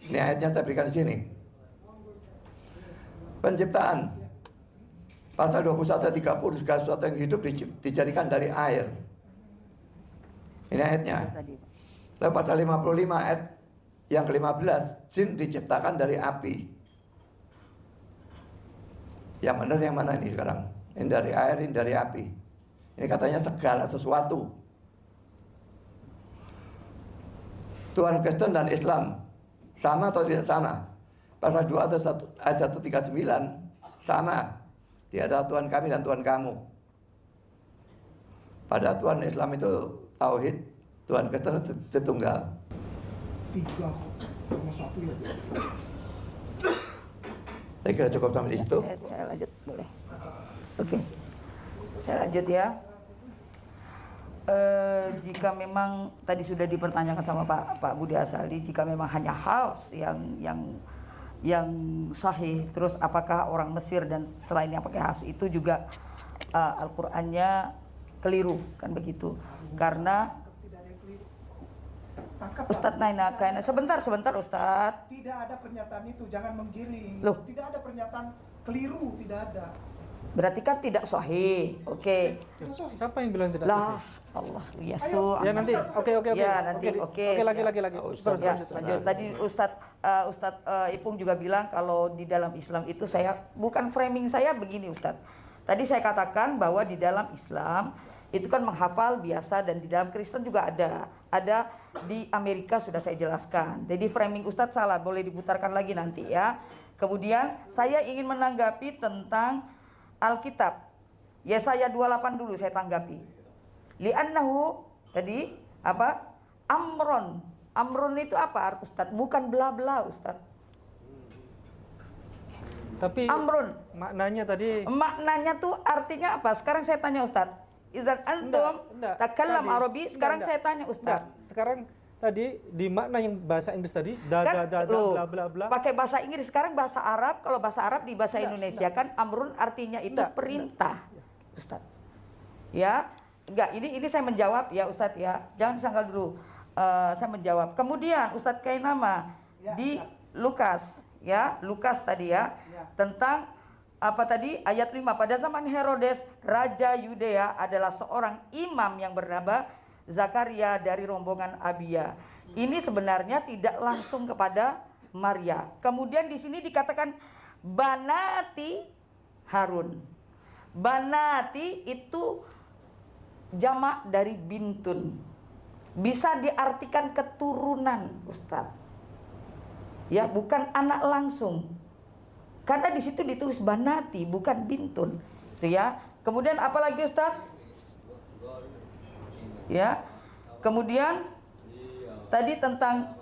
Ini ayatnya saya berikan di sini. Penciptaan pasal 21 ayat 30, segala sesuatu yang hidup dijadikan dari air. Ini ayatnya. Lalu pasal 55 ayat yang ke-15, jin diciptakan dari api. Yang benar yang mana ini sekarang? Ini dari air, ini dari api. Ini katanya segala sesuatu. Tuhan Kristen dan Islam sama atau tidak sama? Pasal 2 ayat 139 sama. Tiada Tuhan kami dan Tuhan kamu. Pada Tuhan Islam itu tauhid, Tuhan Kristen itu tunggal. 3 sama 1 ya. Saya kira cukup sampai di situ. Saya lanjut, boleh. Oke. Saya lanjut ya. Jika memang tadi sudah dipertanyakan sama Pak Budi Asali, jika memang hanya hafs yang sahih, terus apakah orang Mesir dan selain yang pakai hafs itu juga Al-Qur'annya keliru, kan begitu? Karena Tangkap, Ustadz Naina, sebentar Ustadz. tidak ada pernyataan itu, jangan menggiring. Loh. Tidak ada pernyataan keliru, tidak ada. Berarti kan tidak sahih. Oke. Siapa yang bilang tidak Lah, sahih? Allah Ayo. Yesus. Ya nanti, oke. Ya nanti Oke, lagi. Ustaz, Ya, lanjut. lanjut. Tadi Ustadz Ipung juga bilang kalau di dalam Islam itu bukan framing saya begini Ustadz. Tadi saya katakan bahwa di dalam Islam itu kan menghafal biasa dan di dalam Kristen juga ada. Ada di Amerika sudah saya jelaskan. Jadi framing Ustadz salah, boleh diputarkan lagi nanti ya. Kemudian saya ingin menanggapi tentang Alkitab. Yesaya 28 dulu saya tanggapi. Li'annahu tadi apa? Amron. Amron itu apa Ustadz? Bukan bla-bla Ustadz. Tapi Amrun. maknanya tadi Maknanya tuh artinya apa? Sekarang saya tanya Ustadz. Idzan antum takallam Arabi. Sekarang saya tanya Ustadz. Sekarang tadi di makna yang bahasa Inggris tadi bla bla bla. Pakai bahasa Inggris, sekarang bahasa Arab. Kalau bahasa Arab di bahasa Indonesia kan amrun artinya itu perintah. Ustadz. Ya. Enggak, ini saya menjawab ya Ustadz ya. Jangan disangkal dulu. Saya menjawab. Kemudian Ustadz Kainama di Lukas ya, Lukas tadi ya, tentang apa tadi ayat 5, pada zaman Herodes raja Yudea adalah seorang imam yang bernama Zakaria dari rombongan Abia. Ini sebenarnya tidak langsung kepada Maria. Kemudian di sini dikatakan banati Harun. Banati itu jamak dari bintun. Bisa diartikan keturunan, Ustadz. Ya, bukan anak langsung. Karena di situ ditulis banati, bukan bintun. Itu ya. Kemudian apalagi Ustadz? Ya. Kemudian tadi tentang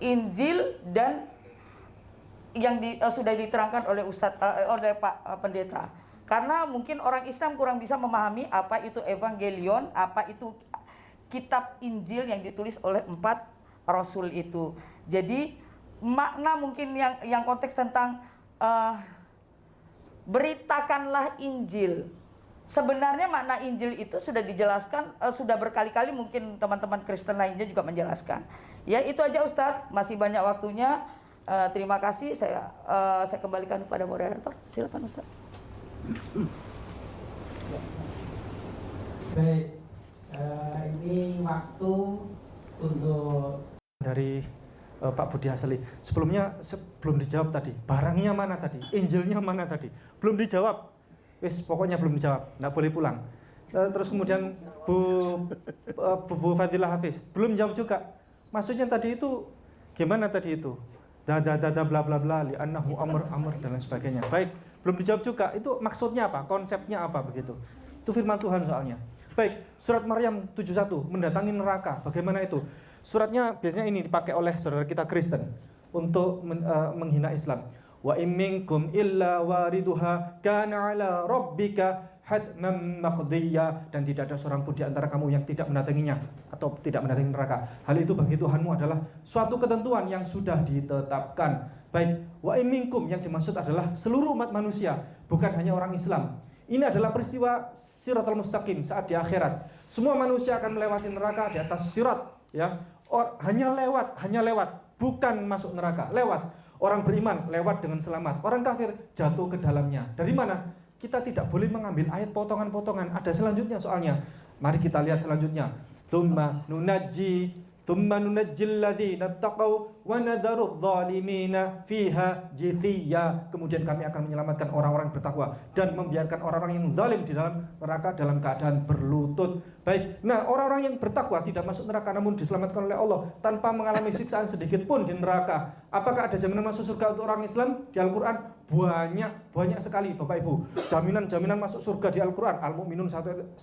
Injil dan yang sudah diterangkan oleh oleh Pak Pendeta. Karena mungkin orang Islam kurang bisa memahami apa itu evangelion, apa itu kitab Injil yang ditulis oleh 4 rasul itu. Jadi makna mungkin yang konteks tentang beritakanlah Injil. Sebenarnya makna Injil itu sudah dijelaskan, sudah berkali-kali, mungkin teman-teman Kristen lainnya juga menjelaskan. Ya itu aja Ustadz, masih banyak waktunya. Terima kasih, saya kembalikan kepada moderator. Silakan Ustadz. Baik, ini waktu untuk dari Pak Budi Asali. Sebelumnya belum dijawab tadi. Barangnya mana tadi? Injilnya mana tadi? Belum dijawab. Wis pokoknya belum dijawab. Nggak boleh pulang. Terus kemudian Bu Fadilah Hafiz belum jawab juga. Maksudnya tadi itu gimana tadi itu? Bla bla bla li annahu amr dan lain sebagainya. Baik, belum dijawab juga. Itu maksudnya apa? Konsepnya apa begitu? Itu firman Tuhan soalnya. Baik, surat Maryam 71 mendatangi neraka. Bagaimana itu? Suratnya biasanya ini dipakai oleh saudara kita Kristen untuk menghina Islam. Wa in minkum illa wariduha kana ala rabbika hatman maqdiyya, dan tidak ada seorang pun di antara kamu yang tidak mendatanginya atau tidak mendatangi neraka. Hal itu bagi Tuhanmu adalah suatu ketentuan yang sudah ditetapkan. Baik, wa in minkum yang dimaksud adalah seluruh umat manusia, bukan hanya orang Islam. Ini adalah peristiwa Siratal Mustaqim saat di akhirat. Semua manusia akan melewati neraka di atas sirat, ya. Hanya lewat. bukan masuk neraka, lewat. Orang beriman lewat dengan selamat, orang kafir jatuh ke dalamnya. Dari mana? Kita tidak boleh mengambil ayat potongan-potongan. Ada selanjutnya soalnya. Mari kita lihat selanjutnya. Tsumma nunajjil ladzina taqaw wa nadharu adh-dhalimina fiha jithiya. Kemudian kami akan menyelamatkan orang-orang bertakwa dan membiarkan orang-orang yang zalim di dalam neraka dalam keadaan berlutut. Baik. Nah, orang-orang yang bertakwa tidak masuk neraka namun diselamatkan oleh Allah tanpa mengalami siksaan sedikit pun di neraka. Apakah ada jaminan masuk surga untuk orang Islam di Al-Qur'an? Banyak sekali Bapak Ibu. Jaminan masuk surga di Al-Qur'an, Al-Mu'minun 1-14,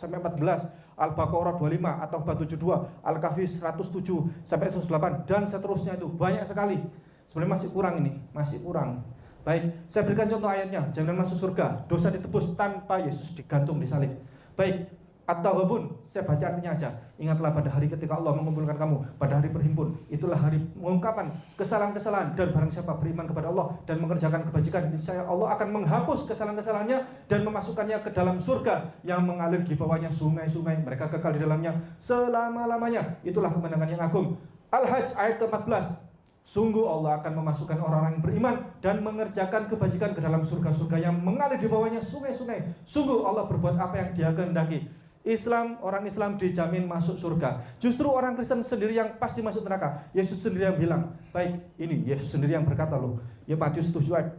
Al-Baqarah 25 atau 72, Al-Kahfi 107 sampai 108 dan seterusnya, itu banyak sekali. Sebenarnya masih kurang ini, masih kurang. Baik, saya berikan contoh ayatnya. Jaminan masuk surga, dosa ditebus tanpa Yesus digantung di salib. Baik, At-Taghabun, saya baca artinya aja. Ingatlah pada hari ketika Allah mengumpulkan kamu, pada hari berhimpun. Itulah hari pengungkapan kesalahan-kesalahan, dan barang siapa beriman kepada Allah dan mengerjakan kebajikan, niscaya Allah akan menghapus kesalahan-kesalahannya dan memasukkannya ke dalam surga yang mengalir di bawahnya sungai-sungai. Mereka kekal di dalamnya selama-lamanya. Itulah kemenangan yang agung. Al-Hajj ayat ke-14. Sungguh Allah akan memasukkan orang-orang yang beriman dan mengerjakan kebajikan ke dalam surga-surga yang mengalir di bawahnya sungai-sungai. Sungguh Allah berbuat apa yang Dia kehendaki. Orang Islam dijamin masuk surga. Justru orang Kristen sendiri yang pasti masuk neraka. Yesus sendiri yang bilang, baik, ini Yesus sendiri yang berkata loh. Ya, Matius 7 ayat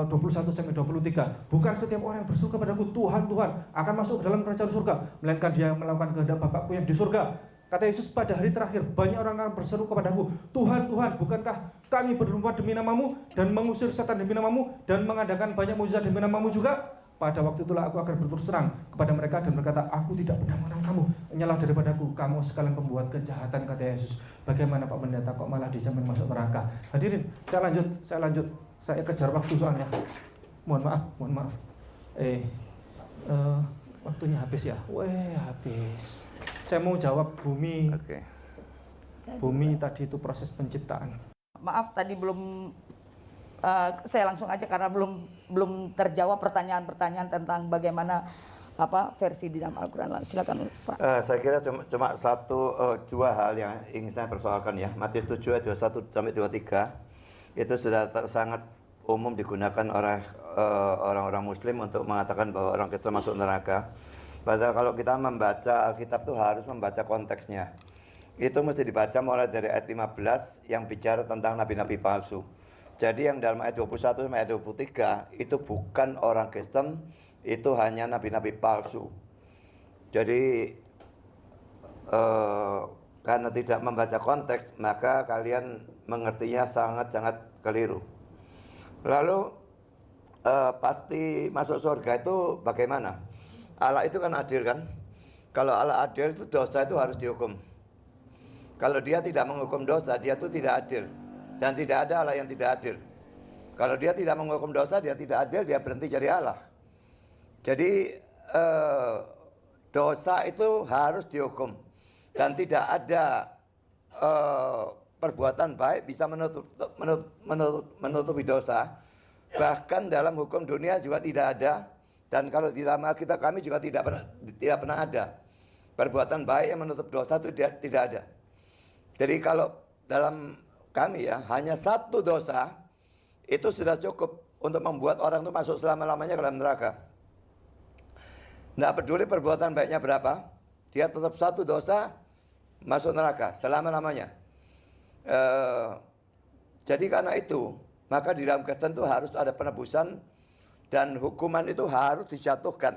21-23. Bukan setiap orang yang berseru kepadaku, Tuhan, Tuhan, akan masuk ke dalam kerajaan surga, melainkan dia yang melakukan kehendak Bapakku yang di surga. Kata Yesus, pada hari terakhir banyak orang akan berseru kepadaku, Tuhan, Tuhan, bukankah kami bernubuat demi namamu dan mengusir setan demi namamu dan mengadakan banyak mukjizat demi namamu juga? Pada waktu itulah aku akan berterus terang kepada mereka dan berkata, aku tidak pernah mengenal kamu, menyalah daripadaku, kamu sekalian pembuat kejahatan, kata Yesus. Bagaimana Pak Pendeta kok malah dijamin masuk neraka? Hadirin, saya lanjut. Saya kejar waktu soalnya. Mohon maaf. Waktunya habis ya? Habis. Saya mau jawab bumi. Oke. Bumi tadi itu proses penciptaan. Maaf tadi belum saya langsung aja karena belum terjawab pertanyaan-pertanyaan tentang bagaimana versi di dalam Al-Qur'an. Silakan Pak. Saya kira cuma dua hal yang ingin saya persoalkan ya. Matius 7 ayat 21-23 itu sudah sangat umum digunakan oleh orang-orang Muslim untuk mengatakan bahwa orang Kristen masuk neraka. Padahal kalau kita membaca Alkitab itu harus membaca konteksnya. Itu mesti dibaca mulai dari ayat 15 yang bicara tentang nabi-nabi palsu. Jadi yang dalam ayat 21 sampai ayat 23 itu bukan orang Kristen, itu hanya nabi-nabi palsu. Jadi karena tidak membaca konteks, maka kalian mengertinya sangat-sangat keliru. Lalu pasti masuk surga itu bagaimana? Allah itu kan adil kan? Kalau Allah adil itu dosa itu harus dihukum. Kalau Dia tidak menghukum dosa, Dia itu tidak adil. Dan tidak ada Allah yang tidak adil. Kalau Dia tidak menghukum dosa, Dia tidak adil, Dia berhenti jadi Allah. Jadi dosa itu harus dihukum. Dan tidak ada perbuatan baik bisa menutupi dosa. Bahkan dalam hukum dunia juga tidak ada. Dan kalau di dalam Alkitab kami juga tidak pernah ada. Perbuatan baik yang menutup dosa itu tidak ada. Jadi kalau dalam kami ya, hanya satu dosa itu sudah cukup untuk membuat orang itu masuk selama-lamanya ke dalam neraka. Tidak peduli perbuatan baiknya berapa, dia tetap satu dosa masuk neraka selama-lamanya. Jadi karena itu, maka di dalam Kristen itu harus ada penebusan dan hukuman itu harus dijatuhkan.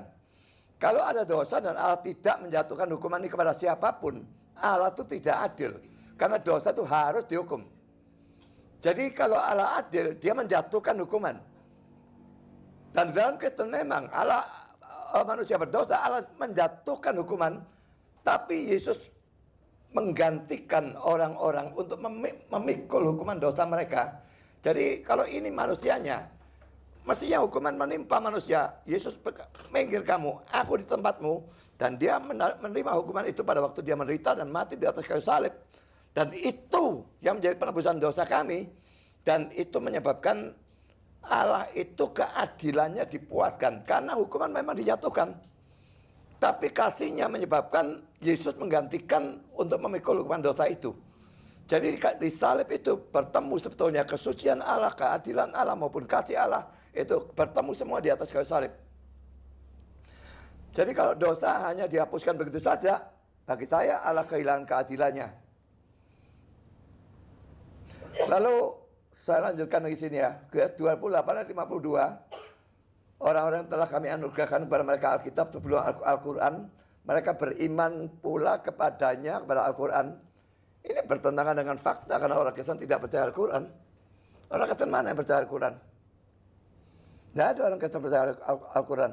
Kalau ada dosa dan Allah tidak menjatuhkan hukuman ini kepada siapapun, Allah itu tidak adil. Karena dosa itu harus dihukum. Jadi kalau Allah adil, Dia menjatuhkan hukuman. Dan dalam Kristen memang Allah manusia berdosa, Allah menjatuhkan hukuman, tapi Yesus menggantikan orang-orang untuk memikul hukuman dosa mereka. Jadi kalau ini manusianya, mestinya hukuman menimpa manusia. Yesus memanggil kamu, aku di tempatmu, dan Dia menerima hukuman itu pada waktu Dia menderita dan mati di atas kayu salib. Dan itu yang menjadi penebusan dosa kami. Dan itu menyebabkan Allah itu keadilannya dipuaskan. Karena hukuman memang dijatuhkan. Tapi kasihnya menyebabkan Yesus menggantikan untuk memikul hukuman dosa itu. Jadi di salib itu bertemu sebetulnya kesucian Allah, keadilan Allah maupun kasih Allah. Itu bertemu semua di atas kayu salib. Jadi kalau dosa hanya dihapuskan begitu saja, bagi saya Allah kehilangan keadilannya. Lalu saya lanjutkan di sini ya, ke 28 dan 52. Orang-orang yang telah kami anugerahkan kepada mereka Alkitab sebelum Al-Quran, mereka beriman pula kepadanya, kepada Al-Quran. Ini bertentangan dengan fakta karena orang Kristen tidak percaya Al-Quran. Orang Kristen mana yang percaya Al-Quran? Tidak ada orang Kristen percaya Al-Quran.